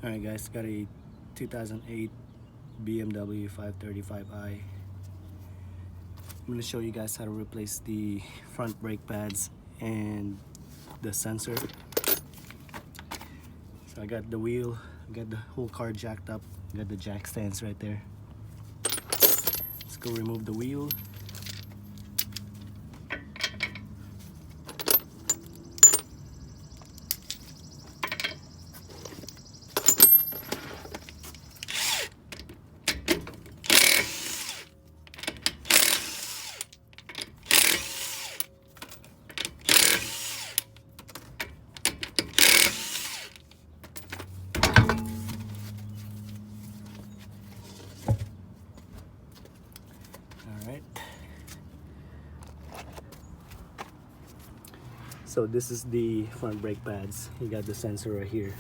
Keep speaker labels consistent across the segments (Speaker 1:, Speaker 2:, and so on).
Speaker 1: Alright guys, got a 2008 BMW 535i. I'm going to show you guys how to replace the front brake pads and the sensor. So I got the wheel, I got the whole car jacked up, got the jack stands right there. Let's go remove the wheel. Alright. So this is the front brake pads. You got the sensor right here.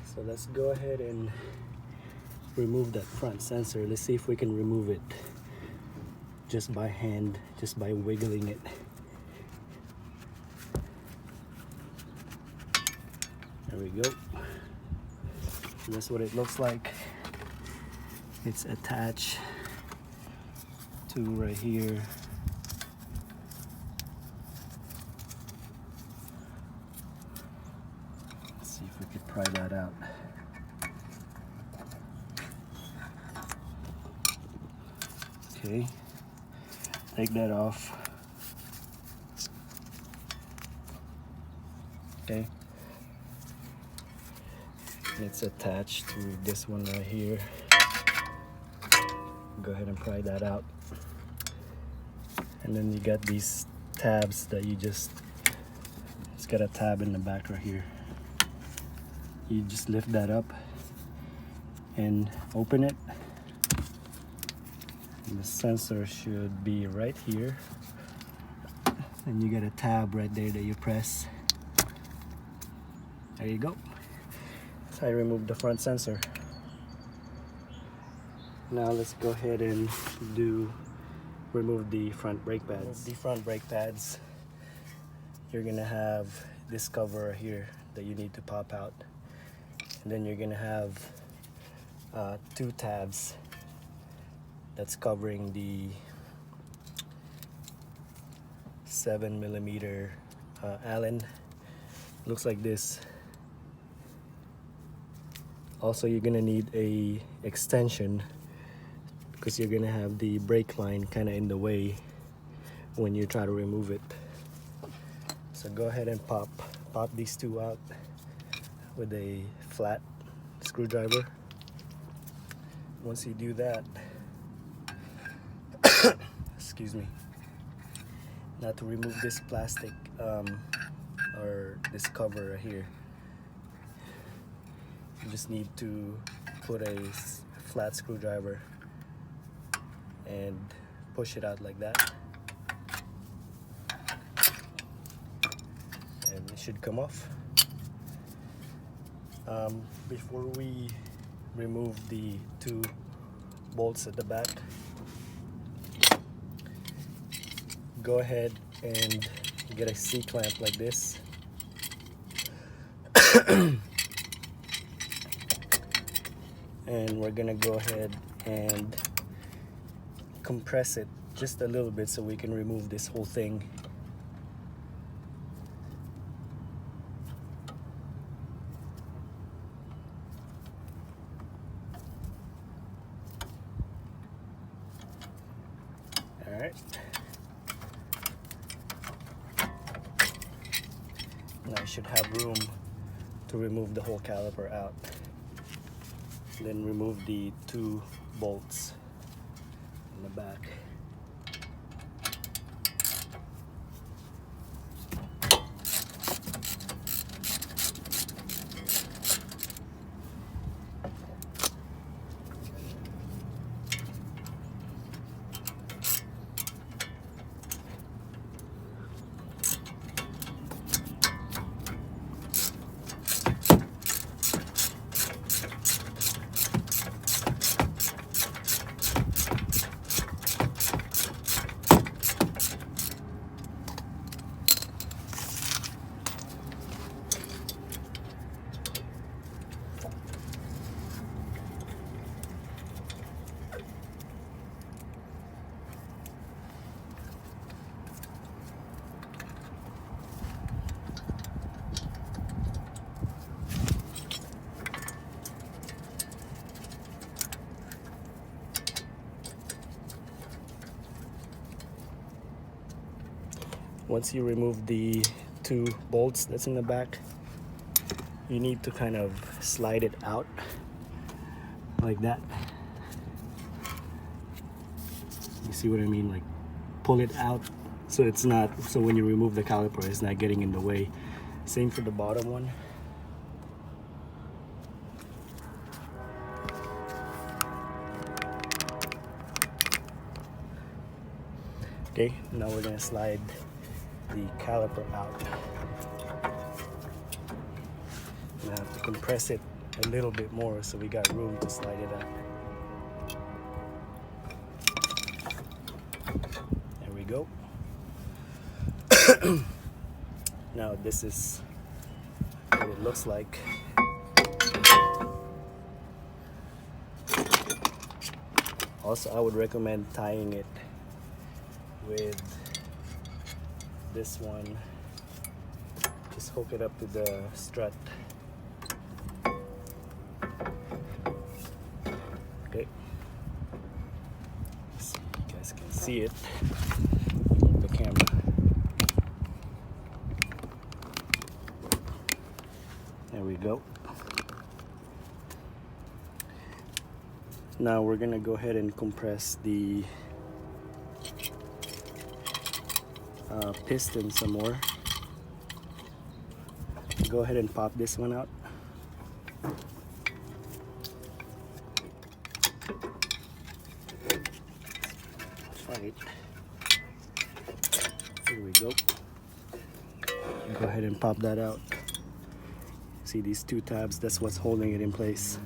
Speaker 1: So let's go ahead and remove that front sensor. Let's see if we can remove it just by hand, just by wiggling it. There we go. That's what it looks like. It's attached to right here. Let's see if we could pry that out. Okay, take that off. Okay, it's attached to this one right here. Go ahead and pry that out. And then you got these tabs that it's got a tab in the back right here. You just lift that up and open it. And the sensor should be right here. And you got a tab right there that you press. There you go. So I removed the front sensor. Now let's go ahead and remove the front brake pads. The front brake pads, you're gonna have this cover right here that you need to pop out. And then you're gonna have two tabs that's covering the 7mm Allen. Looks like this. Also, you're gonna need a extension because you're gonna have the brake line kind of in the way when you try to remove it. So go ahead and pop these two out with a flat screwdriver. Once you do that, excuse me. Now to remove this plastic or this cover right here, you just need to put a flat screwdriver and push it out like that, and it should come off. Before we remove the two bolts at the back, go ahead and get a C-clamp like this. And we're gonna go ahead and compress it just a little bit so we can remove this whole thing. All right. Now I should have room to remove the whole caliper out. Then remove the two bolts in the back. once you remove the two bolts that's in the back, you need to kind of slide it out like that. You see what I mean? Like pull it out so it's not, so when you remove the caliper, it's not getting in the way. Same for the bottom one. Okay, now we're gonna slide the caliper out. I have to compress it a little bit more so we got room to slide it out. There we go. Now this is what it looks like. Also, I would recommend tying it with this one. Just hook it up to the strut. Okay, so you guys can see it. Move the camera. There we go. Now we're gonna go ahead and compress the piston some more. Go ahead and pop this one out. Right. Here we go. Go ahead and pop that out. See these two tabs? That's what's holding it in place.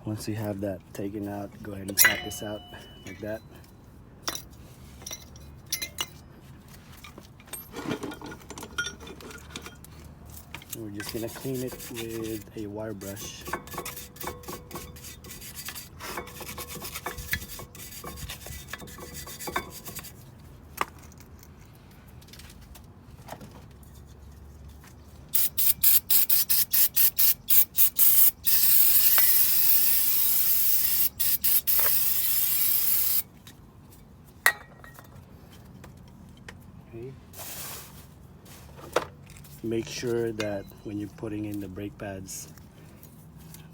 Speaker 1: Once you have that taken out, go ahead and pop this out like that. And we're just gonna clean it with a wire brush. Make sure that when you're putting in the brake pads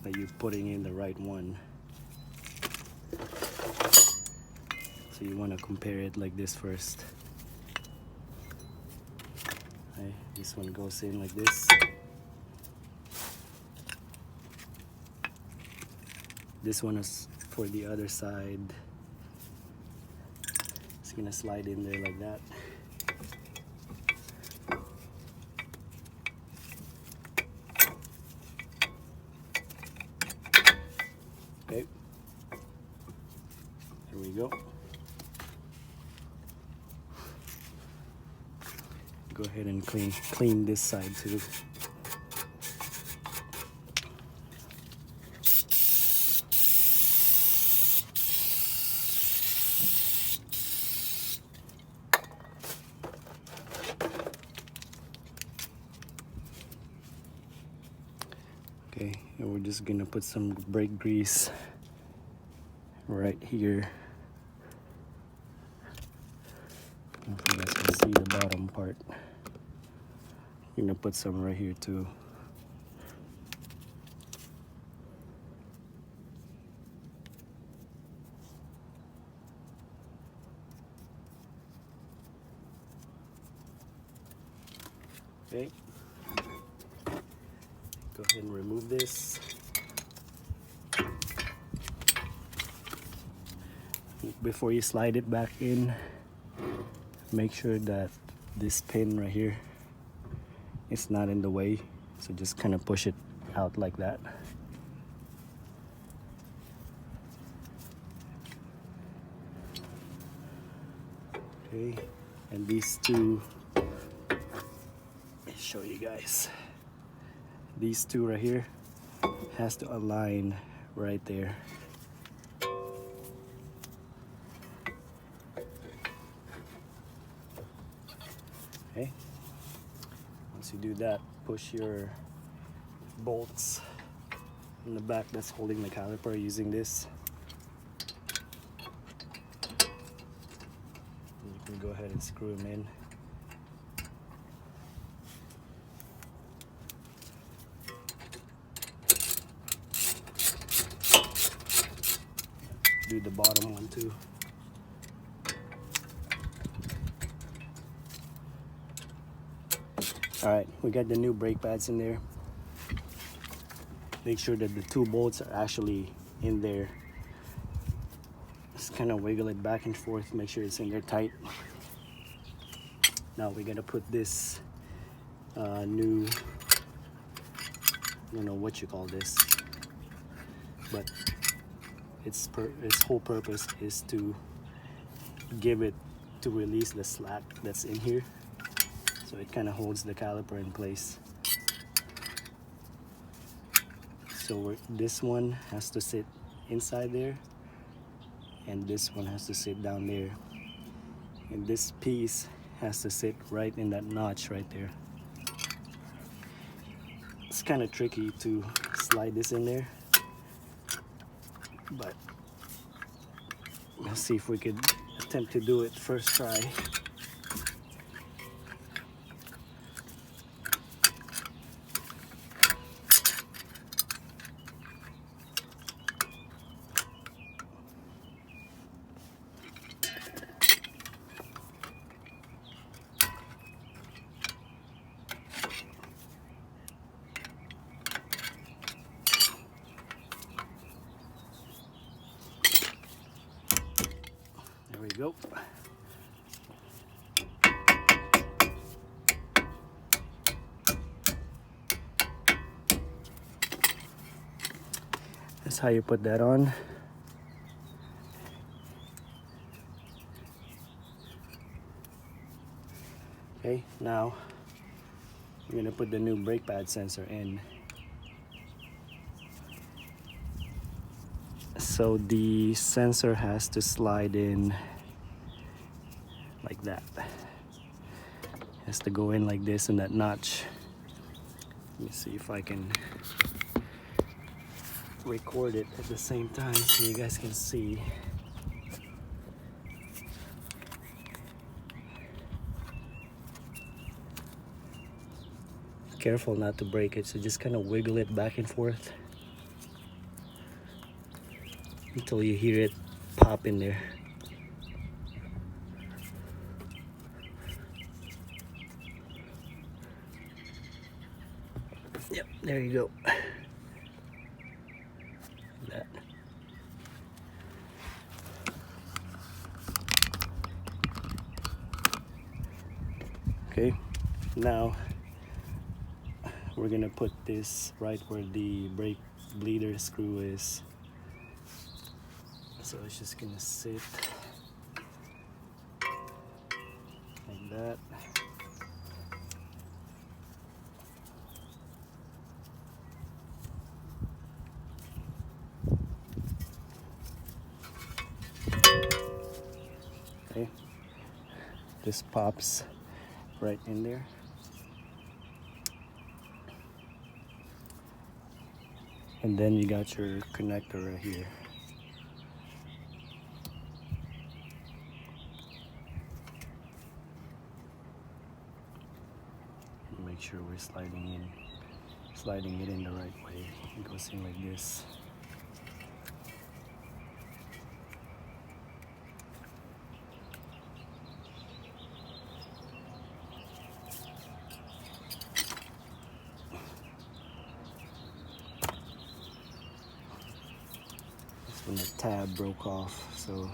Speaker 1: that you're putting in the right one. So you want to compare it like this first. Okay, this one goes in like this. This one is for the other side. It's gonna slide in there like that. Okay, here we go. Go ahead and clean this side too. Okay, and we're just gonna put some brake grease right here. I don't know if you guys can see the bottom part. I'm gonna put some right here too. Okay. Go ahead and remove this. Before you slide it back in, make sure that this pin right here is not in the way. So just kind of push it out like that. Okay, and these two, let me show you guys. These two right here has to align right there. Okay, once you do that, push your bolts in the back that's holding the caliper using this. And you can go ahead and screw them in. Do the bottom one too. Alright, we got the new brake pads in there. Make sure that the two bolts are actually in there. Just kind of wiggle it back and forth, make sure it's in there tight. Now we're gonna put this new, I don't know what you call this, but its whole purpose is to release the slack that's in here, so it kind of holds the caliper in place. So this one has to sit inside there, and this one has to sit down there, and this piece has to sit right in that notch right there. It's kind of tricky to slide this in there, but let's see if we could attempt to do it first try. There we go. That's how you put that on. Okay, now we're gonna put the new brake pad sensor in. So the sensor has to slide in like that. It has to go in like this in that notch. Let me see if I can record it at the same time so you guys can see. Careful not to break it, so just kind of wiggle it back and forth until you hear it pop in there. Yep, there you go. That. Okay, now we're gonna put this right where the brake bleeder screw is. So it's just gonna sit like that. Okay, this pops right in there. And then you got your connector right here. Make sure we're sliding it in the right way. It goes in like this. When the tab broke off, so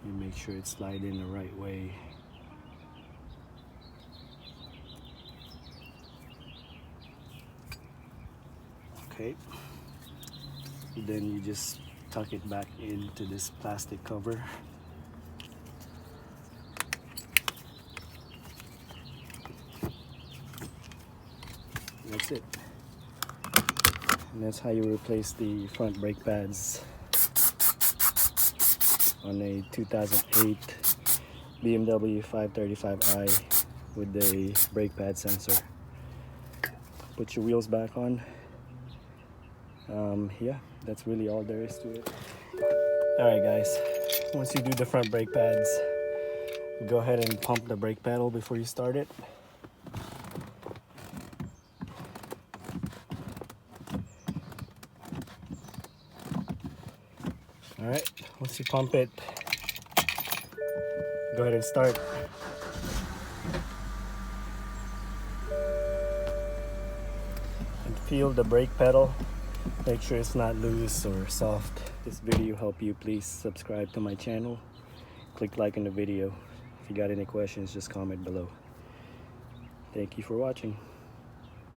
Speaker 1: you make sure it's slide in the right way. Okay, then you just tuck it back into this plastic cover. That's it. And that's how you replace the front brake pads on a 2008 BMW 535i with the brake pad sensor. Put your wheels back on. Yeah, that's really all there is to it. Alright guys, once you do the front brake pads, go ahead and pump the brake pedal before you start it. Alright, once you pump it, go ahead and start. And feel the brake pedal. Make sure it's not loose or soft. If this video helped you, please subscribe to my channel. Click like on the video. If you got any questions, just comment below. Thank you for watching.